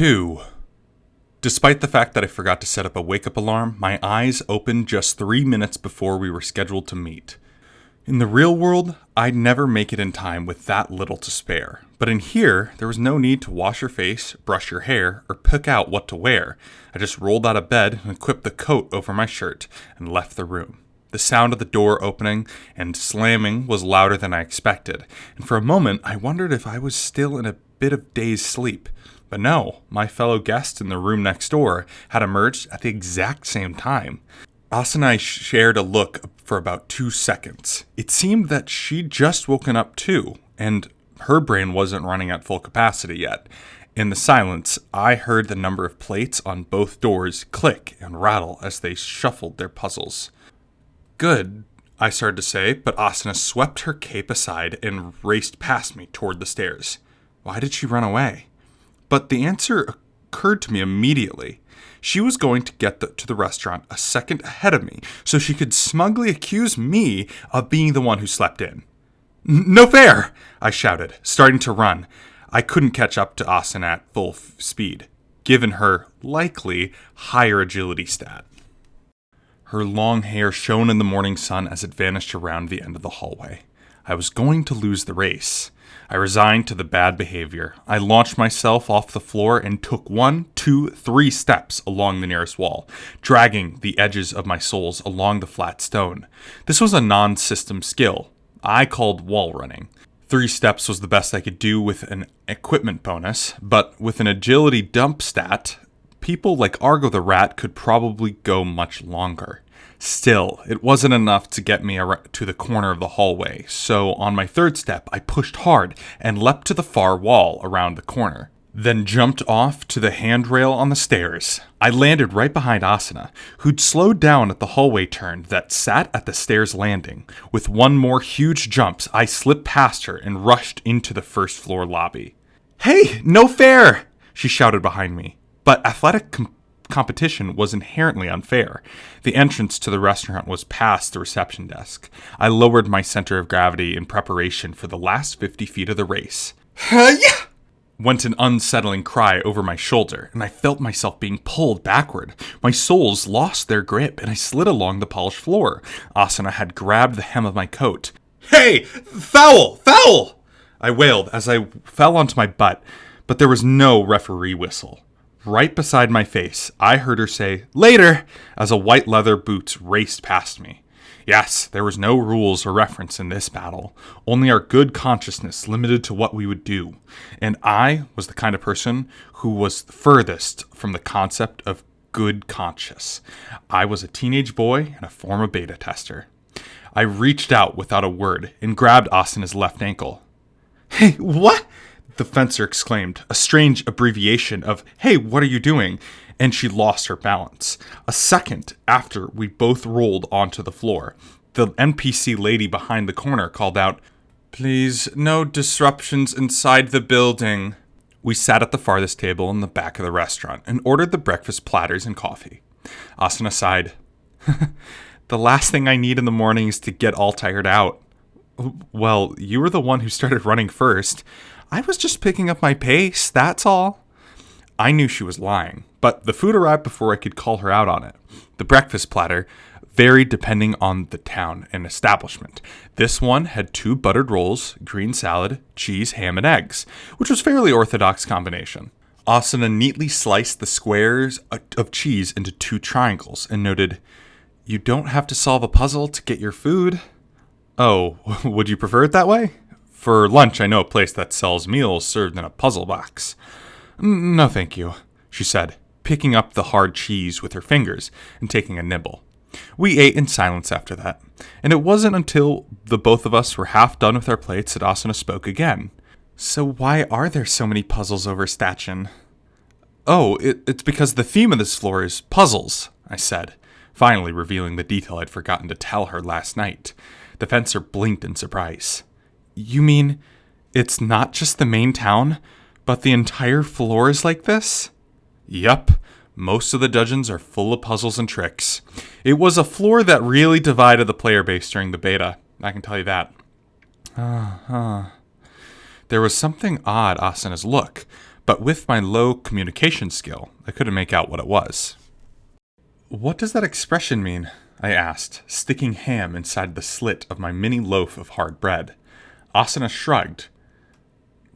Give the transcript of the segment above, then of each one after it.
2. Despite the fact that I forgot to set up a wake-up alarm, my eyes opened just 3 minutes before we were scheduled to meet. In the real world, I'd never make it in time with that little to spare. But in here, there was no need to wash your face, brush your hair, or pick out what to wear. I just rolled out of bed and equipped the coat over my shirt and left the room. The sound of the door opening and slamming was louder than I expected, and for a moment I wondered if I was still in a bit of dazed sleep. But no, my fellow guest in the room next door had emerged at the exact same time. Asa and I shared a look for about 2 seconds. It seemed that she'd just woken up too, and her brain wasn't running at full capacity yet. In the silence, I heard the number of plates on both doors click and rattle as they shuffled their puzzles. Good, I started to say, but Asana swept her cape aside and raced past me toward the stairs. Why did she run away? But the answer occurred to me immediately. She was going to get to the restaurant a second ahead of me, so she could smugly accuse me of being the one who slept in. No fair! I shouted, starting to run. I couldn't catch up to Asana at full speed, given her likely higher agility stat. Her long hair shone in the morning sun as it vanished around the end of the hallway. I was going to lose the race. I resigned to the bad behavior. I launched myself off the floor and took 1, 2, 3 steps along the nearest wall, dragging the edges of my soles along the flat stone. This was a non-system skill. I called wall running. 3 steps was the best I could do with an equipment bonus, but with an agility dump stat, people like Argo the Rat could probably go much longer. Still, it wasn't enough to get me to the corner of the hallway, so on my 3rd step, I pushed hard and leapt to the far wall around the corner, then jumped off to the handrail on the stairs. I landed right behind Asana, who'd slowed down at the hallway turn that sat at the stairs landing. With 1 more huge jump, I slipped past her and rushed into the first floor lobby. Hey, no fair! She shouted behind me. But athletic competition was inherently unfair. The entrance to the restaurant was past the reception desk. I lowered my center of gravity in preparation for the last 50 feet of the race. Yeah! Went an unsettling cry over my shoulder, and I felt myself being pulled backward. My soles lost their grip, and I slid along the polished floor. Asana had grabbed the hem of my coat. Hey! Foul! Foul! I wailed as I fell onto my butt, but there was no referee whistle. Right beside my face, I heard her say, "Later," as a white leather boots raced past me. Yes, there was no rules or reference in this battle, only our good consciousness limited to what we would do. And I was the kind of person who was furthest from the concept of good conscious. I was a teenage boy and a former beta tester. I reached out without a word and grabbed Asana's left ankle. Hey, what? The fencer exclaimed, a strange abbreviation of, "Hey, what are you doing?" And she lost her balance. A second after we both rolled onto the floor, the NPC lady behind the corner called out, "Please, no disruptions inside the building." We sat at the farthest table in the back of the restaurant and ordered the breakfast platters and coffee. Asana sighed. The last thing I need in the morning is to get all tired out. Well, you were the one who started running first. I was just picking up my pace, that's all. I knew she was lying, but the food arrived before I could call her out on it. The breakfast platter varied depending on the town and establishment. This one had 2 buttered rolls, green salad, cheese, ham, and eggs, which was a fairly orthodox combination. Asana neatly sliced the squares of cheese into 2 triangles and noted, "You don't have to solve a puzzle to get your food." Oh, would you prefer it that way? For lunch, I know a place that sells meals served in a puzzle box. No, thank you, she said, picking up the hard cheese with her fingers and taking a nibble. We ate in silence after that, and it wasn't until the both of us were half done with our plates that Asana spoke again. So why are there so many puzzles over Statchen? Oh, it's because the theme of this floor is puzzles, I said, finally revealing the detail I'd forgotten to tell her last night. The fencer blinked in surprise. You mean it's not just the main town, but the entire floor is like this? Yup. Most of the dungeons are full of puzzles and tricks. It was a floor that really divided the player base during the beta, I can tell you that. There was something odd Asana's look, but with my low communication skill, I couldn't make out what it was. "What does that expression mean?" I asked, sticking ham inside the slit of my mini loaf of hard bread. Asuna shrugged.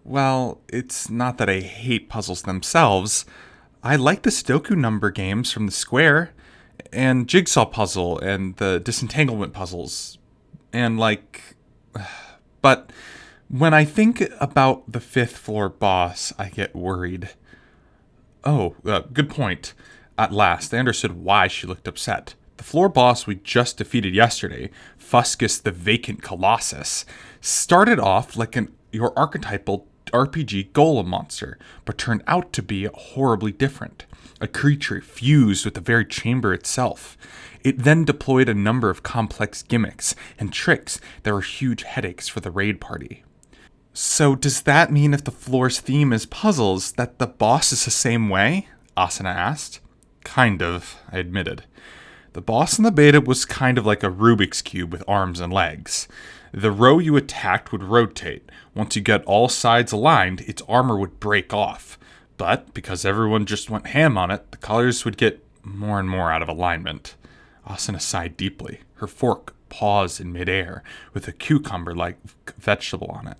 "Well, it's not that I hate puzzles themselves. I like the Sudoku number games from the Square, and Jigsaw Puzzle, and the Disentanglement puzzles, and But when I think about the 5th floor boss, I get worried." "Oh, good point." At last, I understood why she looked upset. The floor boss we just defeated yesterday, Fuscus the Vacant Colossus, started off like your archetypal RPG golem monster, but turned out to be horribly different. A creature fused with the very chamber itself. It then deployed a number of complex gimmicks and tricks that were huge headaches for the raid party. "So does that mean if the floor's theme is puzzles, that the boss is the same way?" Asuna asked. "Kind of," I admitted. The boss in the beta was kind of like a Rubik's Cube with arms and legs. The row you attacked would rotate. Once you get all sides aligned, its armor would break off. But because everyone just went ham on it, the colors would get more and more out of alignment. Asuna sighed deeply. Her fork paused in midair with a cucumber-like vegetable on it.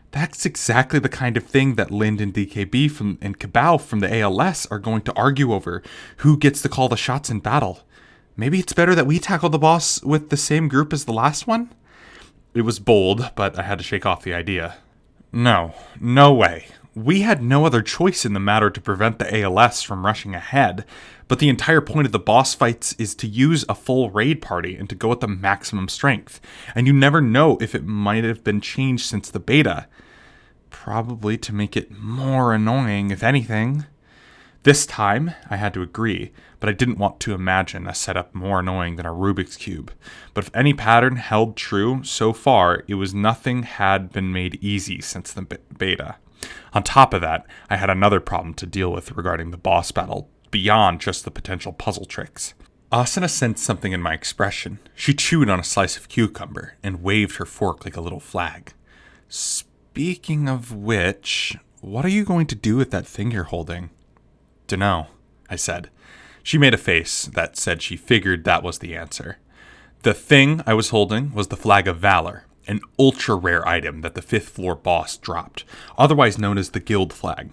"That's exactly the kind of thing that Lind and DKB and Kabao from the ALS are going to argue over, who gets to call the shots in battle. Maybe it's better that we tackle the boss with the same group as the last one?" It was bold, but I had to shake off the idea. No way. We had no other choice in the matter to prevent the ALS from rushing ahead, but the entire point of the boss fights is to use a full raid party and to go at the maximum strength, and you never know if it might have been changed since the beta. Probably to make it more annoying, if anything. This time, I had to agree, but I didn't want to imagine a setup more annoying than a Rubik's Cube. But if any pattern held true so far, it was nothing had been made easy since the beta. On top of that, I had another problem to deal with regarding the boss battle, beyond just the potential puzzle tricks. Asuna sensed something in my expression. She chewed on a slice of cucumber and waved her fork like a little flag. "Speaking of which, what are you going to do with that thing you're holding?" "Dunno," I said. She made a face that said she figured that was the answer. The thing I was holding was the Flag of Valor, an ultra-rare item that the 5th floor boss dropped, otherwise known as the Guild Flag.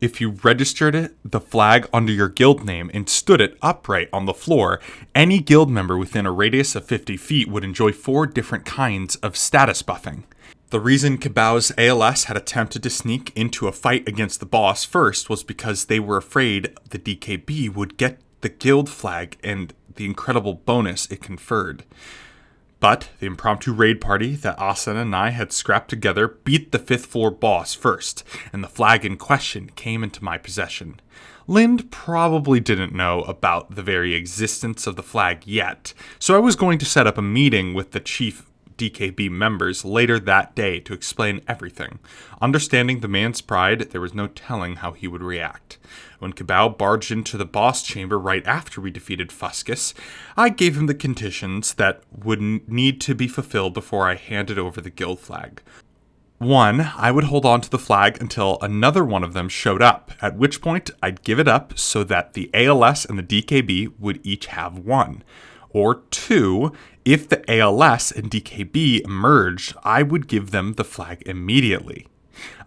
If you registered the flag under your guild name and stood it upright on the floor, any guild member within a radius of 50 feet would enjoy 4 different kinds of status buffing. The reason Kabao's ALS had attempted to sneak into a fight against the boss first was because they were afraid the DKB would get the guild flag and the incredible bonus it conferred. But the impromptu raid party that Asuna and I had scrapped together beat the 5th floor boss first, and the flag in question came into my possession. Lind probably didn't know about the very existence of the flag yet, so I was going to set up a meeting with the chief DKB members later that day to explain everything. Understanding the man's pride, there was no telling how he would react. When Kabao barged into the boss chamber right after we defeated Fuscus, I gave him the conditions that would need to be fulfilled before I handed over the guild flag. 1, I would hold on to the flag until another one of them showed up, at which point I'd give it up so that the ALS and the DKB would each have one. Or 2, if the ALS and DKB emerged, I would give them the flag immediately.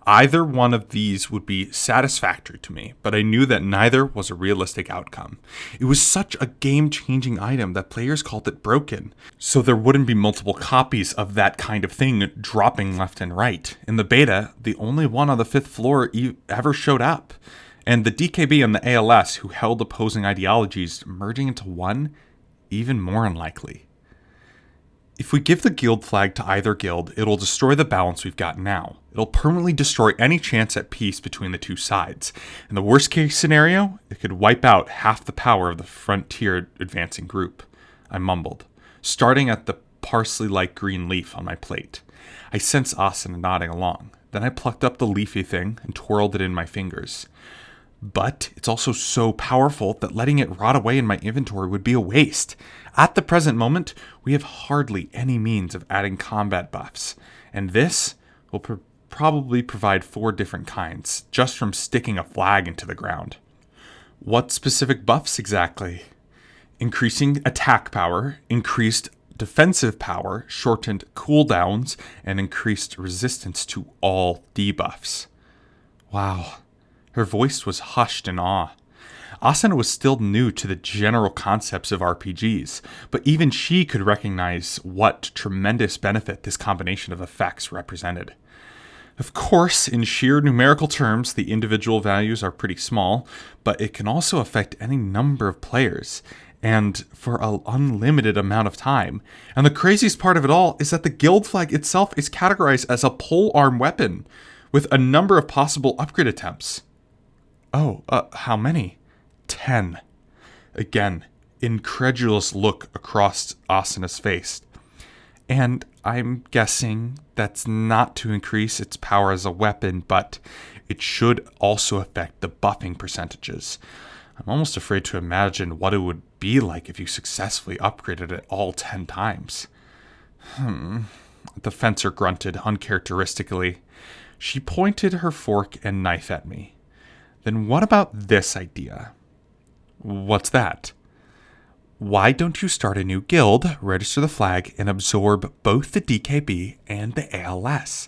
Either one of these would be satisfactory to me, but I knew that neither was a realistic outcome. It was such a game-changing item that players called it broken, so there wouldn't be multiple copies of that kind of thing dropping left and right. In the beta, the only one on the 5th floor ever showed up, and the DKB and the ALS who held opposing ideologies merging into one, even more unlikely. If we give the guild flag to either guild, it'll destroy the balance we've got now. It'll permanently destroy any chance at peace between the two sides. In the worst case scenario, it could wipe out half the power of the frontier advancing group. I mumbled, starting at the parsley-like green leaf on my plate. I sensed Asuna nodding along. Then I plucked up the leafy thing and twirled it in my fingers. But it's also so powerful that letting it rot away in my inventory would be a waste. At the present moment, we have hardly any means of adding combat buffs, and this will probably provide 4 different kinds, just from sticking a flag into the ground. What specific buffs exactly? Increasing attack power, increased defensive power, shortened cooldowns, and increased resistance to all debuffs. Wow. Her voice was hushed in awe. Asuna was still new to the general concepts of RPGs, but even she could recognize what tremendous benefit this combination of effects represented. Of course, in sheer numerical terms, the individual values are pretty small, but it can also affect any number of players, and for an unlimited amount of time. And the craziest part of it all is that the guild flag itself is categorized as a polearm weapon, with a number of possible upgrade attempts. Oh, how many? 10. Again, incredulous look across Asuna's face. And I'm guessing that's not to increase its power as a weapon, but it should also affect the buffing percentages. I'm almost afraid to imagine what it would be like if you successfully upgraded it all 10 times. The fencer grunted uncharacteristically. She pointed her fork and knife at me. Then what about this idea? What's that? Why don't you start a new guild, register the flag, and absorb both the DKB and the ALS?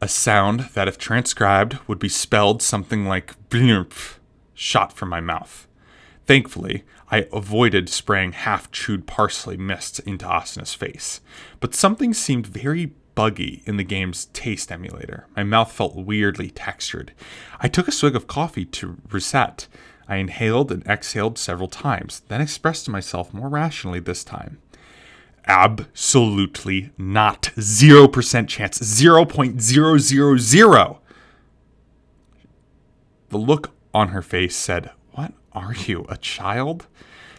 A sound that, if transcribed, would be spelled something like blurp, shot from my mouth. Thankfully, I avoided spraying half-chewed parsley mist into Asuna's face, but something seemed very buggy in the game's taste emulator. My mouth felt weirdly textured. I took a swig of coffee to reset. I inhaled and exhaled several times, then expressed to myself more rationally this time. Absolutely not. 0% chance. 0.000. The look on her face said, "What are you, a child?"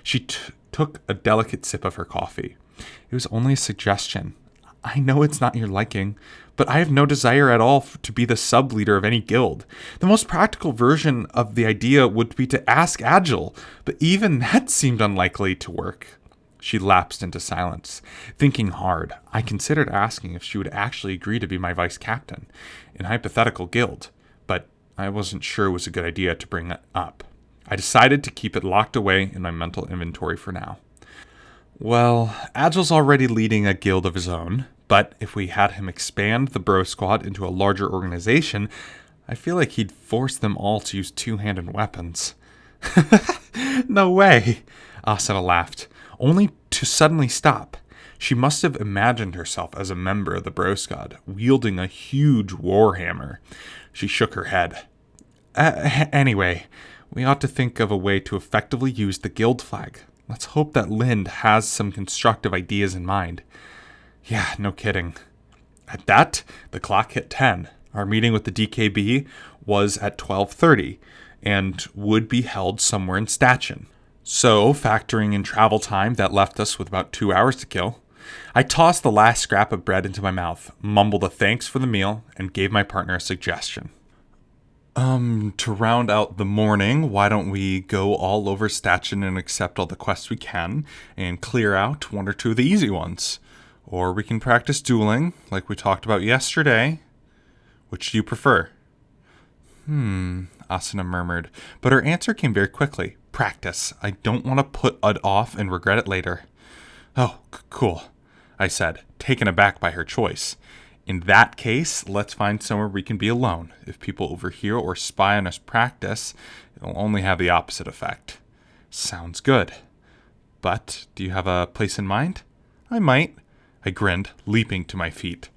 She took a delicate sip of her coffee. It was only a suggestion. I know it's not your liking, but I have no desire at all to be the sub-leader of any guild. The most practical version of the idea would be to ask Agile, but even that seemed unlikely to work. She lapsed into silence. Thinking hard, I considered asking if she would actually agree to be my vice captain in a hypothetical guild, but I wasn't sure it was a good idea to bring it up. I decided to keep it locked away in my mental inventory for now. Well, Agile's already leading a guild of his own, but if we had him expand the Bro Squad into a larger organization, I feel like he'd force them all to use two-handed weapons. No way, Asuna laughed, only to suddenly stop. She must have imagined herself as a member of the Bro Squad, wielding a huge warhammer. She shook her head. Anyway, we ought to think of a way to effectively use the guild flag. Let's hope that Lind has some constructive ideas in mind. Yeah, no kidding. At that, the clock hit 10. Our meeting with the DKB was at 12:30 and would be held somewhere in Statchen. So, factoring in travel time, that left us with about 2 hours to kill. I tossed the last scrap of bread into my mouth, mumbled a thanks for the meal, and gave my partner a suggestion. To round out the morning, why don't we go all over Statchen and accept all the quests we can, and clear out 1 or 2 of the easy ones? Or we can practice dueling, like we talked about yesterday. Which do you prefer? Asuna murmured, but her answer came very quickly. Practice. I don't want to put it off and regret it later. Oh, cool, I said, taken aback by her choice. In that case, let's find somewhere we can be alone. If people overhear or spy on us practice, it'll only have the opposite effect. Sounds good. But do you have a place in mind? I might. I grinned, leaping to my feet.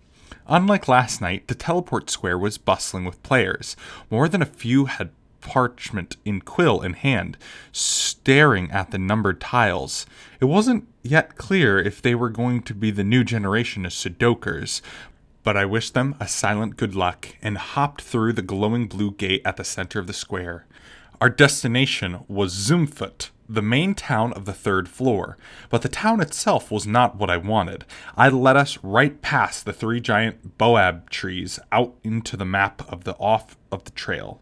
Unlike last night, the teleport square was bustling with players. More than a few had parchment in quill in hand, staring at the numbered tiles. It wasn't yet clear if they were going to be the new generation of Sudokers, but I wished them a silent good luck and hopped through the glowing blue gate at the center of the square. Our destination was Zumfut, the main town of the 3rd floor, but the town itself was not what I wanted. I led us right past the 3 giant boab trees out into the map of the trail.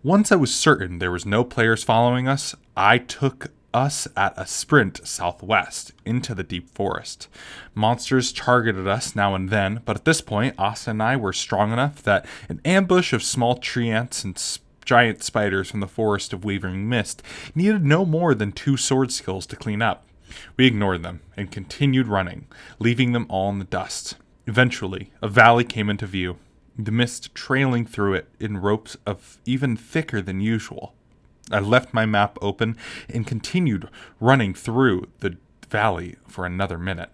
Once I was certain there was no players following us, I took us at a sprint southwest into the deep forest. Monsters targeted us now and then, but at this point, Asa and I were strong enough that an ambush of small tree ants and giant spiders from the forest of wavering mist needed no more than 2 sword skills to clean up. We ignored them and continued running, leaving them all in the dust. Eventually, a valley came into view, the mist trailing through it in ropes of even thicker than usual. I left my map open and continued running through the valley for another minute.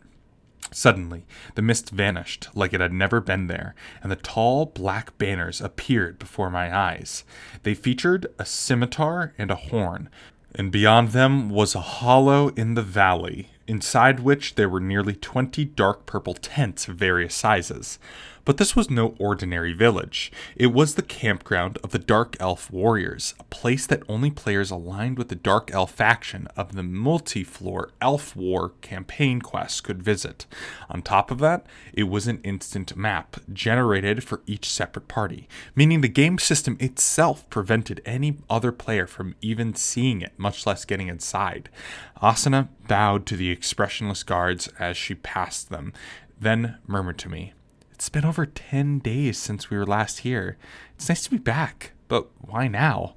Suddenly, the mist vanished like it had never been there, and the tall black banners appeared before my eyes. They featured a scimitar and a horn, and beyond them was a hollow in the valley, inside which there were nearly 20 dark purple tents of various sizes. But this was no ordinary village. It was the campground of the Dark Elf Warriors, a place that only players aligned with the Dark Elf faction of the multi-floor Elf War campaign quest could visit. On top of that, it was an instant map generated for each separate party, meaning the game system itself prevented any other player from even seeing it, much less getting inside. Asuna bowed to the expressionless guards as she passed them, then murmured to me, "It's been over 10 days since we were last here. It's nice to be back, but why now?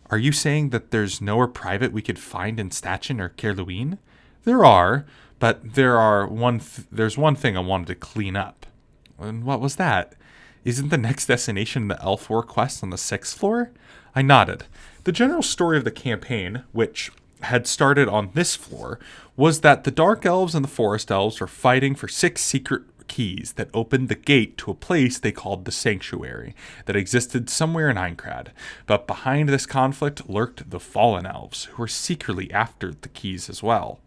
Are you saying that there's nowhere private we could find in Statchen or Kerluin?" "There are, but there's one thing I wanted to clean up." "And what was that? Isn't the next destination the Elf War quest on the 6th floor?" I nodded. The general story of the campaign, which had started on this floor, was that the Dark Elves and the Forest Elves were fighting for 6 secret keys that opened the gate to a place they called the Sanctuary that existed somewhere in Aincrad. But behind this conflict lurked the Fallen Elves, who were secretly after the keys as well.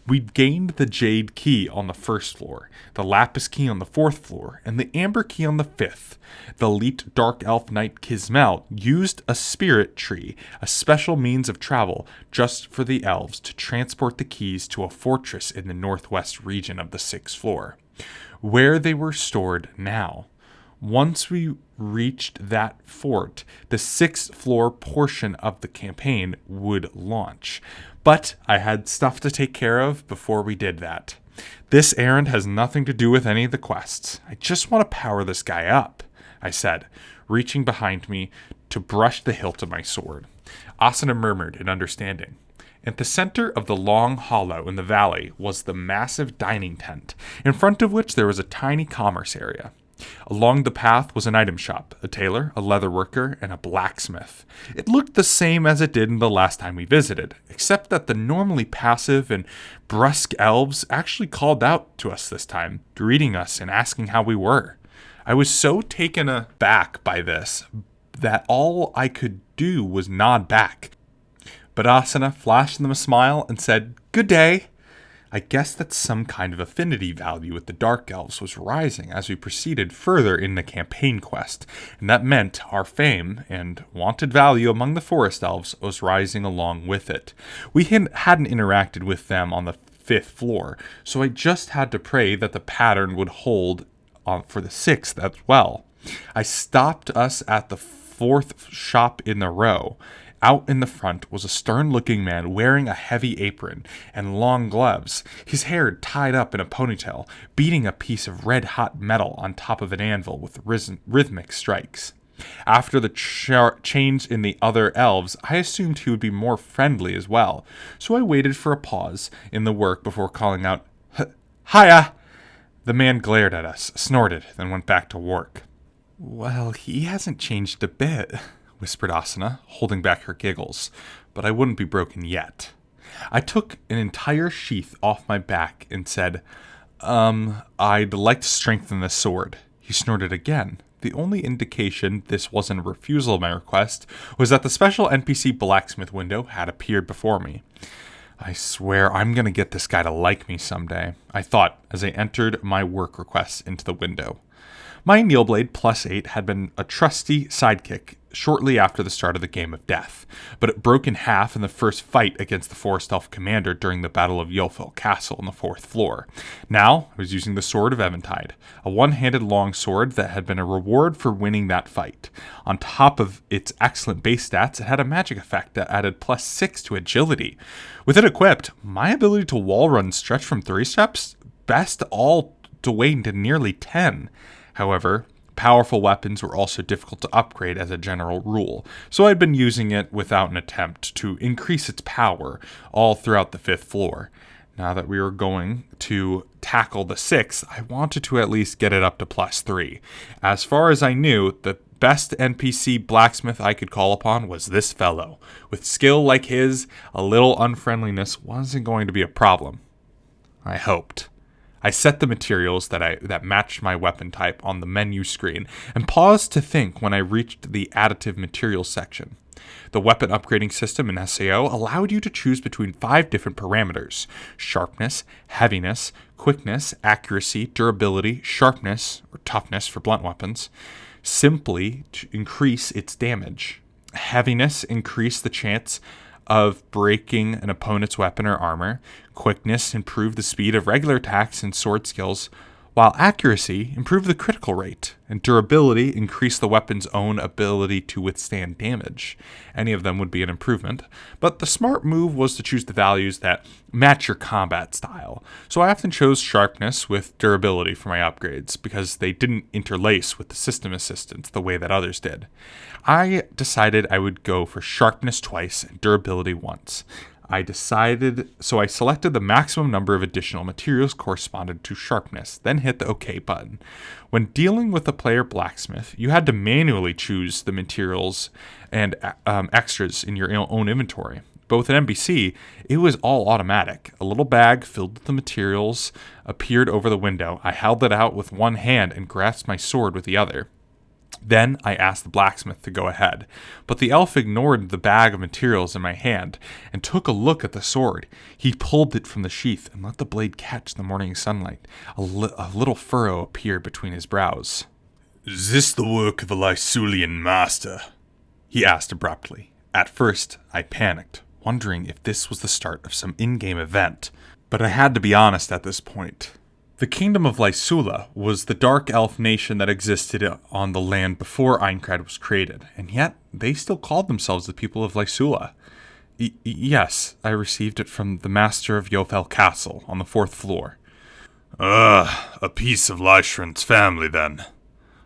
We'd gained the Jade Key on the 1st floor, the Lapis Key on the 4th floor, and the Amber Key on the 5th. The elite Dark Elf Knight Kismel used a Spirit Tree, a special means of travel just for the elves, to transport the keys to a fortress in the northwest region of the 6th floor, where they were stored now. Once we reached that fort, the 6th floor portion of the campaign would launch. But I had stuff to take care of before we did that. "This errand has nothing to do with any of the quests. I just want to power this guy up," I said, reaching behind me to brush the hilt of my sword. Asuna murmured in understanding. At the center of the long hollow in the valley was the massive dining tent, in front of which there was a tiny commerce area. Along the path was an item shop, a tailor, a leather worker, and a blacksmith. It looked the same as it did the last time we visited, except that the normally passive and brusque elves actually called out to us this time, greeting us and asking how we were. I was so taken aback by this that all I could do was nod back. But Asuna flashed them a smile and said, "Good day." I guess that some kind of affinity value with the Dark Elves was rising as we proceeded further in the campaign quest, and that meant our fame and wanted value among the Forest Elves was rising along with it. We hadn't interacted with them on the 5th floor, so I just had to pray that the pattern would hold for the 6th as well. I stopped us at the 4th shop in the row. Out in the front was a stern-looking man wearing a heavy apron and long gloves, his hair tied up in a ponytail, beating a piece of red-hot metal on top of an anvil with rhythmic strikes. After the change in the other elves, I assumed he would be more friendly as well, so I waited for a pause in the work before calling out, "Hiya!" The man glared at us, snorted, then went back to work. "Well, he hasn't changed a bit," whispered Asuna, holding back her giggles, "but I wouldn't be broken yet." I took an entire sheath off my back and said, I'd like to strengthen this sword." He snorted again. The only indication this wasn't a refusal of my request was that the special NPC Blacksmith window had appeared before me. I swear I'm gonna get this guy to like me someday, I thought as I entered my work request into the window. My Neelblade +8 had been a trusty sidekick shortly after the start of the Game of Death, but it broke in half in the first fight against the Forest Elf commander during the Battle of Yofel Castle on the 4th floor. Now, I was using the Sword of Eventide, a one-handed long sword that had been a reward for winning that fight. On top of its excellent base stats, it had a magic effect that added +6 to agility. With it equipped, my ability to wall run stretched from 3 steps, best all the way to nearly 10. However, powerful weapons were also difficult to upgrade as a general rule, so I'd been using it without an attempt to increase its power all throughout the 5th floor. Now that we were going to tackle the 6th, I wanted to at least get it up to +3. As far as I knew, the best NPC blacksmith I could call upon was this fellow. With skill like his, a little unfriendliness wasn't going to be a problem. I hoped. I set the materials that matched my weapon type on the menu screen and paused to think when I reached the additive materials section. The weapon upgrading system in SAO allowed you to choose between 5 different parameters: sharpness, heaviness, quickness, accuracy, durability, sharpness, or toughness for blunt weapons, simply to increase its damage. Heaviness increased the chance of breaking an opponent's weapon or armor. Quickness improved the speed of regular attacks and sword skills, while accuracy improved the critical rate, and durability increased the weapon's own ability to withstand damage. Any of them would be an improvement, but the smart move was to choose the values that match your combat style. So I often chose sharpness with durability for my upgrades, because they didn't interlace with the system assistance the way that others did. I decided I would go for sharpness twice and durability once. So I selected the maximum number of additional materials corresponded to sharpness, then hit the OK button. When dealing with the player blacksmith, you had to manually choose the materials and extras in your own inventory. But with an NPC, it was all automatic. A little bag filled with the materials appeared over the window. I held it out with one hand and grasped my sword with the other. Then I asked the blacksmith to go ahead, but the elf ignored the bag of materials in my hand and took a look at the sword. He pulled it from the sheath and let the blade catch the morning sunlight. A little furrow appeared between his brows. "Is this the work of a Lysulian master?" he asked abruptly. At first, I panicked, wondering if this was the start of some in-game event, but I had to be honest at this point. The kingdom of Lysula was the dark elf nation that existed on the land before Aincrad was created, and yet they still called themselves the people of Lysula. Yes, I received it from the master of Yofel Castle on the 4th floor. A piece of Lyshrant's family then.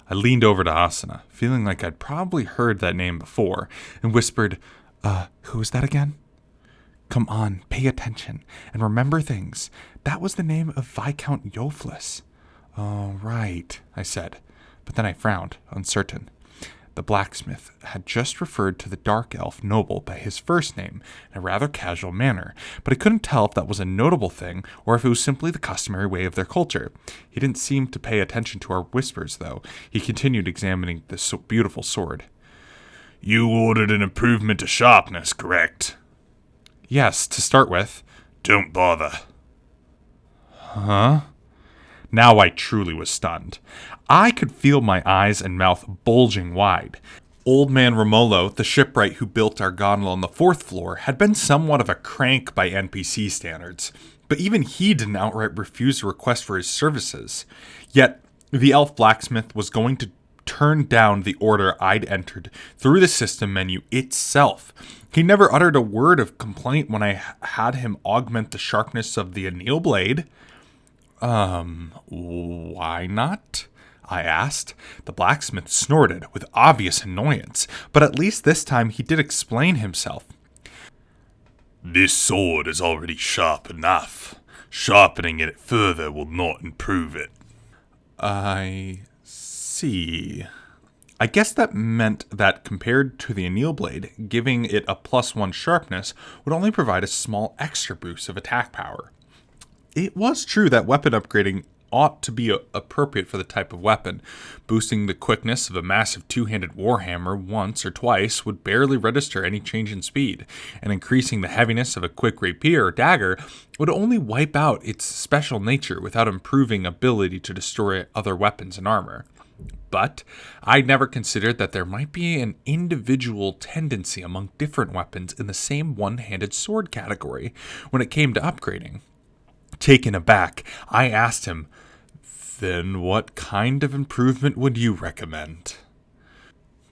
I leaned over to Asuna, feeling like I'd probably heard that name before, and whispered, who was that again? Come on, pay attention, and remember things. That was the name of Viscount Yoflis. Oh, right, I said, but then I frowned, uncertain. The blacksmith had just referred to the dark elf noble by his first name in a rather casual manner, but I couldn't tell if that was a notable thing or if it was simply the customary way of their culture. He didn't seem to pay attention to our whispers, though. He continued examining the beautiful sword. "You ordered an improvement to sharpness, correct?" "Yes, to start with." "Don't bother." Huh? Now I truly was stunned. I could feel my eyes and mouth bulging wide. Old man Romolo, the shipwright who built our gondola on the 4th floor, had been somewhat of a crank by NPC standards, but even he didn't outright refuse a request for his services. Yet, the elf blacksmith was going to turn down the order I'd entered through the system menu itself. He never uttered a word of complaint when I had him augment the sharpness of the anneal blade. Why not? I asked. The blacksmith snorted with obvious annoyance, but at least this time he did explain himself. "This sword is already sharp enough. Sharpening it further will not improve it." I see. I guess that meant that compared to the anneal blade, giving it a +1 sharpness would only provide a small extra boost of attack power. It was true that weapon upgrading ought to be appropriate for the type of weapon. Boosting the quickness of a massive two-handed warhammer once or twice would barely register any change in speed, and increasing the heaviness of a quick rapier or dagger would only wipe out its special nature without improving ability to destroy other weapons and armor. But I'd never considered that there might be an individual tendency among different weapons in the same one-handed sword category when it came to upgrading. Taken aback, I asked him, "Then what kind of improvement would you recommend?"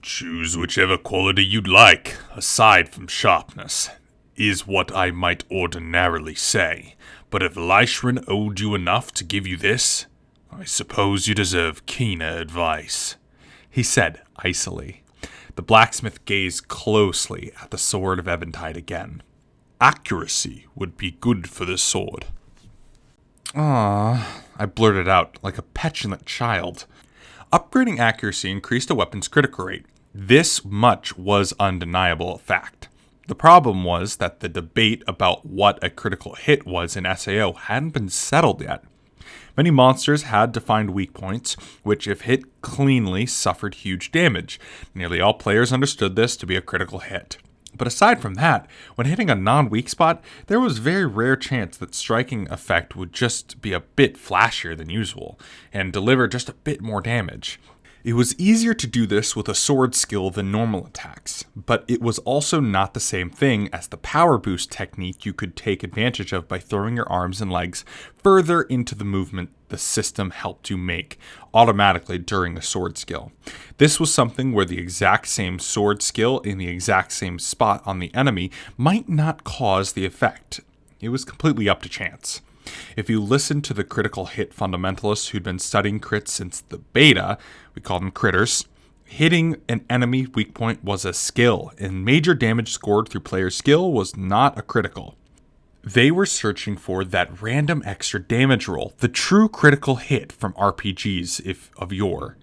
Choose whichever quality you'd like, aside from sharpness, is what I might ordinarily say. But if Leishrin owed you enough to give you this, I suppose you deserve keener advice, he said icily. The blacksmith gazed closely at the sword of Eventide again. Accuracy would be good for this sword. "Ah," I blurted out like a petulant child. Upgrading accuracy increased a weapon's critical rate. This much was undeniable fact. The problem was that the debate about what a critical hit was in SAO hadn't been settled yet. Many monsters had defined weak points, which if hit cleanly suffered huge damage. Nearly all players understood this to be a critical hit. But aside from that, when hitting a non-weak spot, there was very rare chance that striking effect would just be a bit flashier than usual, and deliver just a bit more damage. It was easier to do this with a sword skill than normal attacks, but it was also not the same thing as the power boost technique you could take advantage of by throwing your arms and legs further into the movement the system helped you make automatically during a sword skill. This was something where the exact same sword skill in the exact same spot on the enemy might not cause the effect. It was completely up to chance. If you listened to the critical hit fundamentalists who'd been studying crits since the beta, we called them critters, hitting an enemy weak point was a skill, and major damage scored through player skill was not a critical. They were searching for that random extra damage roll, the true critical hit from RPGs of yore,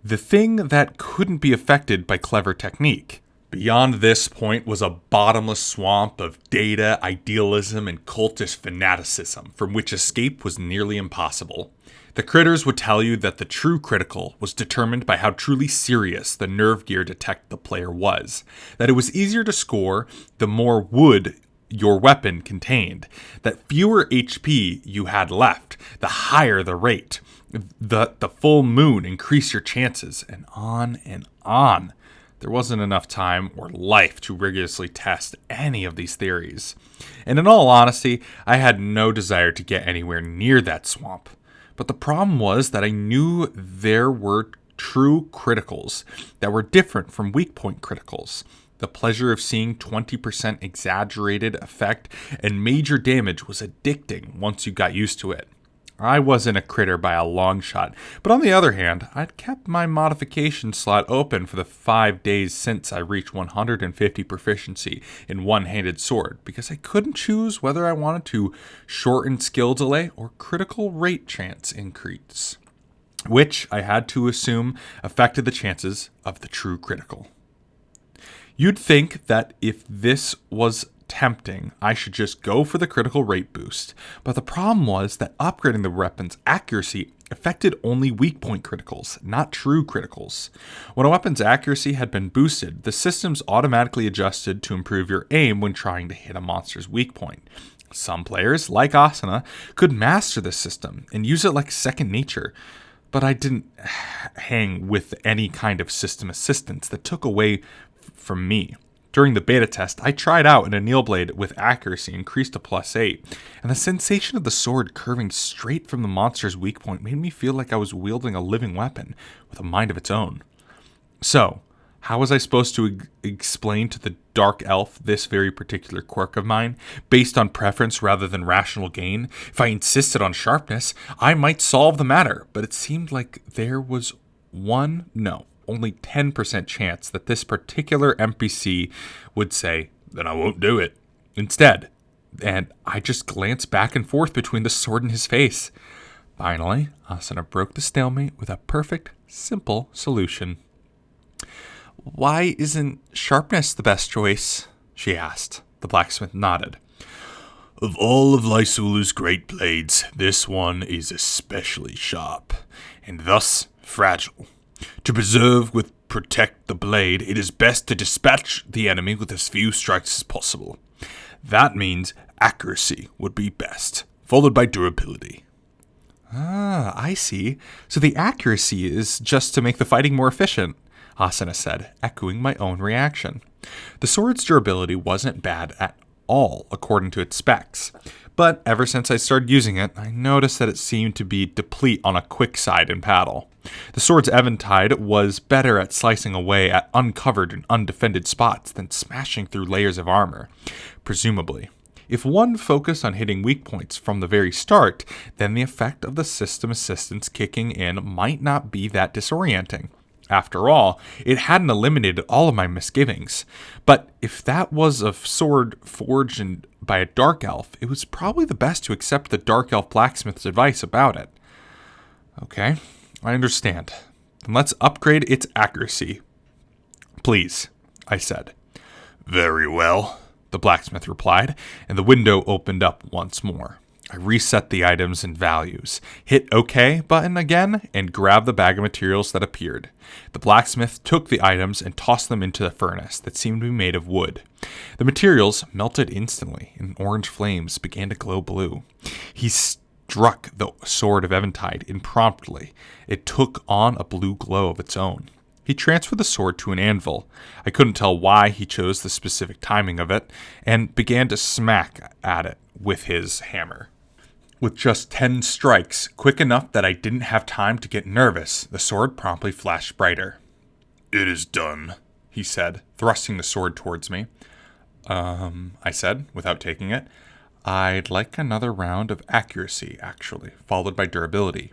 the thing that couldn't be affected by clever technique. Beyond this point was a bottomless swamp of data, idealism, and cultish fanaticism from which escape was nearly impossible. The critters would tell you that the true critical was determined by how truly serious the nerve gear detect the player was, that it was easier to score the more wood your weapon contained, that fewer HP you had left, the higher the rate, the full moon increased your chances, and on and on. There wasn't enough time or life to rigorously test any of these theories. And in all honesty, I had no desire to get anywhere near that swamp. But the problem was that I knew there were true criticals that were different from weak point criticals. The pleasure of seeing 20% exaggerated effect and major damage was addicting once you got used to it. I wasn't a critter by a long shot, but on the other hand, I'd kept my modification slot open for the 5 days since I reached 150 proficiency in one-handed sword, because I couldn't choose whether I wanted to shorten skill delay or critical rate chance increase, which I had to assume affected the chances of the true critical. You'd think that if this was tempting, I should just go for the critical rate boost, but the problem was that upgrading the weapon's accuracy affected only weak point criticals, not true criticals. When a weapon's accuracy had been boosted, the systems automatically adjusted to improve your aim when trying to hit a monster's weak point. Some players, like Asana, could master this system and use it like second nature, but I didn't hang with any kind of system assistance that took away from me. During the beta test, I tried out an anneal blade with accuracy increased to +8, and the sensation of the sword curving straight from the monster's weak point made me feel like I was wielding a living weapon with a mind of its own. So, how was I supposed to explain to the dark elf this very particular quirk of mine, based on preference rather than rational gain? If I insisted on sharpness, I might solve the matter, but it seemed like there was only 10% chance that this particular NPC would say, "Then I won't do it," instead. And I just glanced back and forth between the sword and his face. Finally, Asuna broke the stalemate with a perfect, simple solution. "Why isn't sharpness the best choice?" she asked. The blacksmith nodded. Of all of Lysula's great blades, this one is especially sharp, and thus fragile. To preserve with protect the blade, it is best to dispatch the enemy with as few strikes as possible. That means accuracy would be best, followed by durability. Ah, I see. So the accuracy is just to make the fighting more efficient, Asuna said, echoing my own reaction. The sword's durability wasn't bad at all, according to its specs. But ever since I started using it, I noticed that it seemed to be deplete on a quick side in battle. The sword's eventide was better at slicing away at uncovered and undefended spots than smashing through layers of armor, presumably. If one focused on hitting weak points from the very start, then the effect of the system assistance kicking in might not be that disorienting. After all, it hadn't eliminated all of my misgivings. But if that was a sword forged by a dark elf, it was probably the best to accept the dark elf blacksmith's advice about it. Okay, I understand. Then let's upgrade its accuracy. Please, I said. Very well, the blacksmith replied, and the window opened up once more. I reset the items and values, hit OK button again, and grabbed the bag of materials that appeared. The blacksmith took the items and tossed them into the furnace that seemed to be made of wood. The materials melted instantly, and orange flames began to glow blue. He struck the sword of Eventide impromptly. It took on a blue glow of its own. He transferred the sword to an anvil. I couldn't tell why he chose the specific timing of it, and began to smack at it with his hammer. With just 10 strikes, quick enough that I didn't have time to get nervous, the sword promptly flashed brighter. It is done, he said, thrusting the sword towards me. I said, without taking it. I'd like another round of accuracy, actually, followed by durability.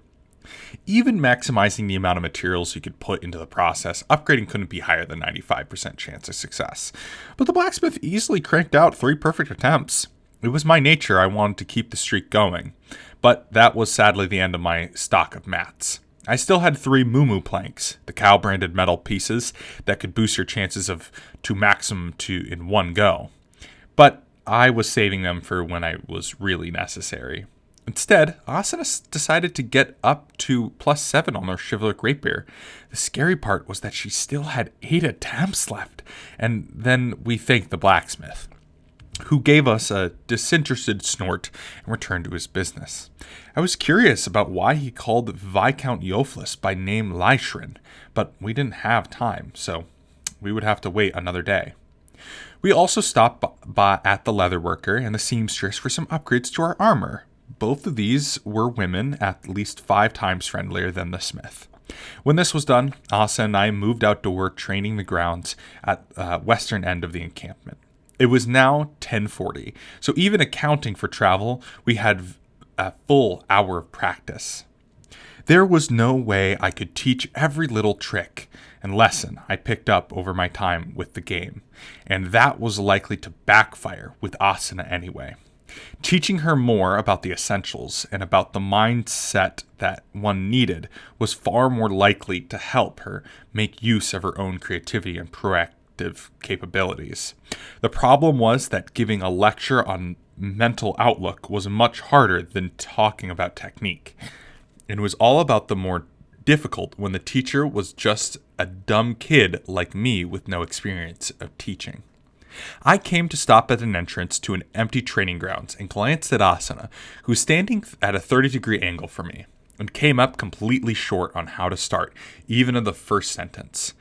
Even maximizing the amount of materials you could put into the process, upgrading couldn't be higher than 95% chance of success. But the blacksmith easily cranked out 3 perfect attempts. It was my nature. I wanted to keep the streak going. But that was sadly the end of my stock of mats. I still had 3 moo planks, the cow-branded metal pieces that could boost your chances of to maximum to in one go. But I was saving them for when I was really necessary. Instead, Asuna decided to get up to +7 on her chivalric rapier. The scary part was that she still had 8 attempts left, and then we thanked the blacksmith, who gave us a disinterested snort and returned to his business. I was curious about why he called Viscount Eoflis by name Lyshrin, but we didn't have time, so we would have to wait another day. We also stopped by at the leatherworker and the seamstress for some upgrades to our armor. Both of these were women at least 5 times friendlier than the smith. When this was done, Asa and I moved outdoor, training the grounds at the western end of the encampment. It was now 10:40, so even accounting for travel, we had a full hour of practice. There was no way I could teach every little trick and lesson I picked up over my time with the game, and that was likely to backfire with Asuna anyway. Teaching her more about the essentials and about the mindset that one needed was far more likely to help her make use of her own creativity and proactive capabilities. The problem was that giving a lecture on mental outlook was much harder than talking about technique. It was all about the more difficult when the teacher was just a dumb kid like me with no experience of teaching. I came to stop at an entrance to an empty training grounds and glanced at Asuna, who was standing at a 30-degree angle from me, and came up completely short on how to start, even in the first sentence.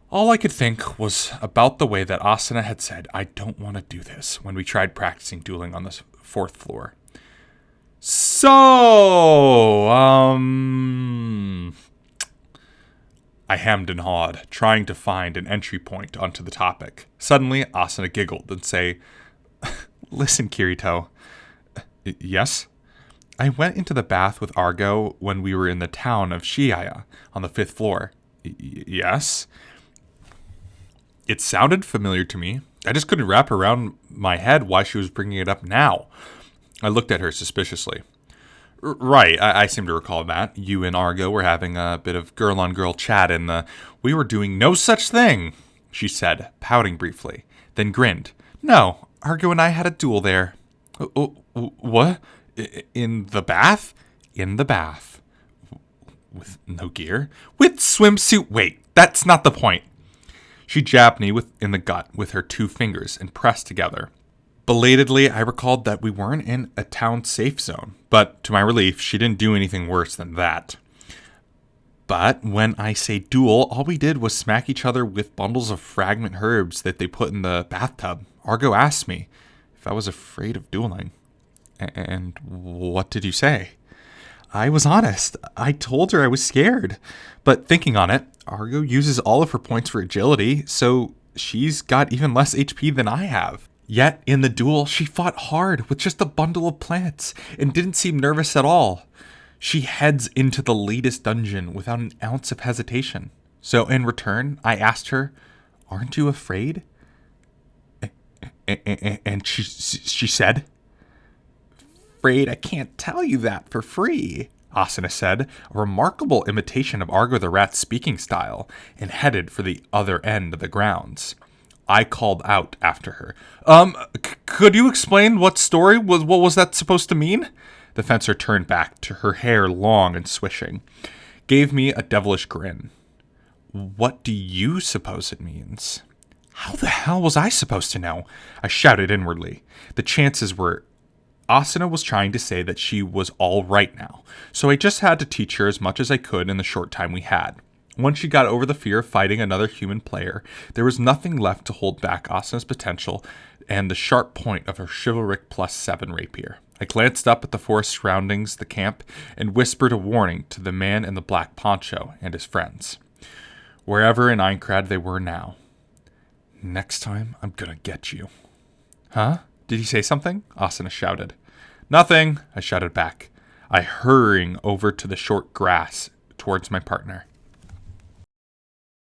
All I could think was about the way that Asuna had said, "I don't want to do this," when we tried practicing dueling on the 4th floor. I hemmed and hawed, trying to find an entry point onto the topic. Suddenly, Asuna giggled and said, "Listen, Kirito." "Yes?" "I went into the bath with Argo when we were in the town of Shiaya on the 5th floor. Yes? It sounded familiar to me. I just couldn't wrap around my head why she was bringing it up now. I looked at her suspiciously. Right, I seem to recall that. You and Argo were having a bit of girl-on-girl chat and we were doing no such thing, she said, pouting briefly, then grinned. No, Argo and I had a duel there. What? In the bath? In the bath. With no gear? With swimsuit? Wait, that's not the point. She jabbed me in the gut with her 2 fingers and pressed together. Belatedly, I recalled that we weren't in a town safe zone, but to my relief, she didn't do anything worse than that. But when I say duel, all we did was smack each other with bundles of fragment herbs that they put in the bathtub. Argo asked me if I was afraid of dueling. And what did you say? I was honest. I told her I was scared. But thinking on it, Argo uses all of her points for agility, so she's got even less HP than I have. Yet, in the duel, she fought hard with just a bundle of plants and didn't seem nervous at all. She heads into the latest dungeon without an ounce of hesitation. So in return, I asked her, "Aren't you afraid?" And she said, "Afraid I can't tell you that for free," Asuna said, a remarkable imitation of Argo the Rat's speaking style, and headed for the other end of the grounds. I called out after her, could you explain what was that supposed to mean?" The fencer turned back to her hair long and swishing, gave me a devilish grin. "What do you suppose it means?" How the hell was I supposed to know? I shouted inwardly. The chances were Asuna was trying to say that she was all right now, so I just had to teach her as much as I could in the short time we had. Once she got over the fear of fighting another human player, there was nothing left to hold back Asuna's potential and the sharp point of her chivalric +7 rapier. I glanced up at the forest surroundings the camp and whispered a warning to the man in the black poncho and his friends. Wherever in Aincrad they were now. "Next time, I'm gonna get you." "Huh? Did he say something?" Asuna shouted. "Nothing," I shouted back. I hurrying over to the short grass towards my partner.